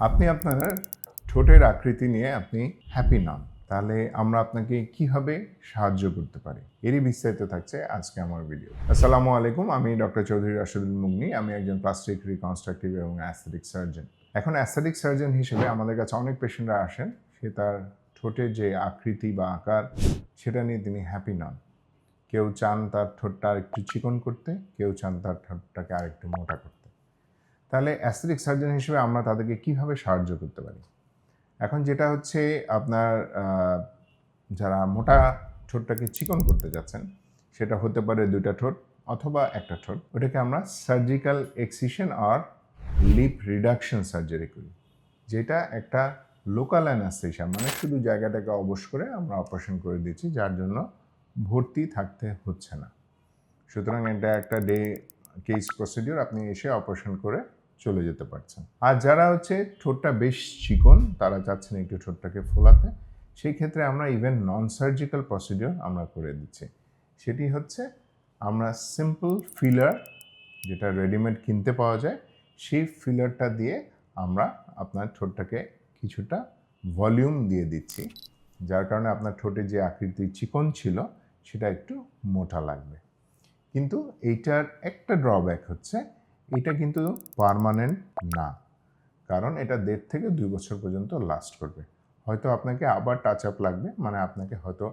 আপনি আপনার ঠোঁটের আকৃতি নিয়ে আপনি হ্যাপি নন, তাহলে আমরা আপনাকে কিভাবে সাহায্য করতে পারি এরই বিস্তারিত থাকছে আজকে আমার ভিডিও। আসসালামু আলাইকুম, আমি ডক্টর চৌধুরী রাশেদুল মুগনি। আমি একজন প্লাস্টিক রিকনস্ট্রাকটিভ এবং অ্যাস্থেটিক সার্জন। এখন অ্যাস্থেটিক সার্জন হিসেবে আমাদের কাছে অনেক পেশেন্টরা আসেন, সে তার ঠোঁটের যে আকৃতি বা আকার সেটা নিয়ে তিনি হ্যাপি নন। কেউ চান তার ঠোঁটটা আরেকটু চিকন করতে, কেউ চান তার ঠোঁটটাকে আরেকটু মোটা করতে। তাহলে অ্যাস্থেটিক সার্জন হিসেবে আমরা তাদেরকে কিভাবে সাহায্য করতে পারি? এখন যেটা হচ্ছে আপনার যারা মোটা ঠোঁটটাকে চিকন করতে যাচ্ছেন, সেটা হতে পারে 2টা ঠোঁট অথবা একটা ঠোঁট। ওটাকে আমরা সার্জিক্যাল এক্সিশন আর লিপ রিডাকশন সার্জারি করি, যেটা একটা লোকাল অ্যানাস্থেশিয়া, মানে শুধু জায়গাটাকে অবশ করে আমরা অপারেশন করে দিচ্ছি, যার জন্য ভর্তি থাকতে হচ্ছে না। সুতরাং এটা একটা ডে কেস প্রসিডিওর, আপনি এসে অপারেশন করে চলে যেতে পারছেন। আর যারা হচ্ছে ঠোঁটটা বেশ চিকন, তারা চাচ্ছেন একটু ঠোঁটটাকে ফোলাতে, সেই ক্ষেত্রে আমরা ইভেন নন সার্জিক্যাল প্রসিডিওর আমরা করে দিচ্ছি। সেটি হচ্ছে আমরা সিম্পল ফিলার, যেটা রেডিমেড কিনতে পাওয়া যায়, সেই ফিলারটা দিয়ে আমরা আপনার ঠোঁটটাকে কিছুটা ভলিউম দিয়ে দিচ্ছি, যার কারণে আপনার ঠোঁটে যে আকৃতি চিকন ছিল সেটা একটু মোটা লাগবে। কিন্তু এইটার একটা ড্রব্যাক হচ্ছে, এটা কিন্তু পার্মানেন্ট না, কারণ এটা 1.5 থেকে 2 বছর পর্যন্ত লাস্ট করবে। হয়তো আপনাকে আবার টাচ আপ লাগবে, মানে আপনাকে হয়তো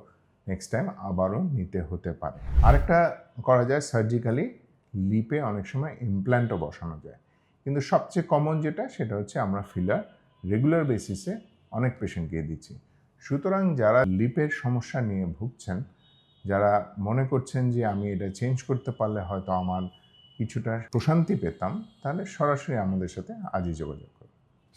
নেক্সট টাইম আবারও নিতে হতে পারে। আরেকটা করা যায় সার্জিক্যালি, লিপে অনেক সময় ইমপ্ল্যান্টও বসানো যায়, কিন্তু সবচেয়ে কমন যেটা সেটা হচ্ছে আমরা ফিলার রেগুলার বেসিসে অনেক পেশেন্টকে দিচ্ছি। সুতরাং যারা লিপের সমস্যা নিয়ে ভুগছেন, যারা মনে করছেন যে আমি এটা চেঞ্জ করতে পারলে হয়তো আমার কিছুটা প্রশান্তি পেতাম, তাহলে সরাসরি আমাদের সাথে আজই যোগাযোগ।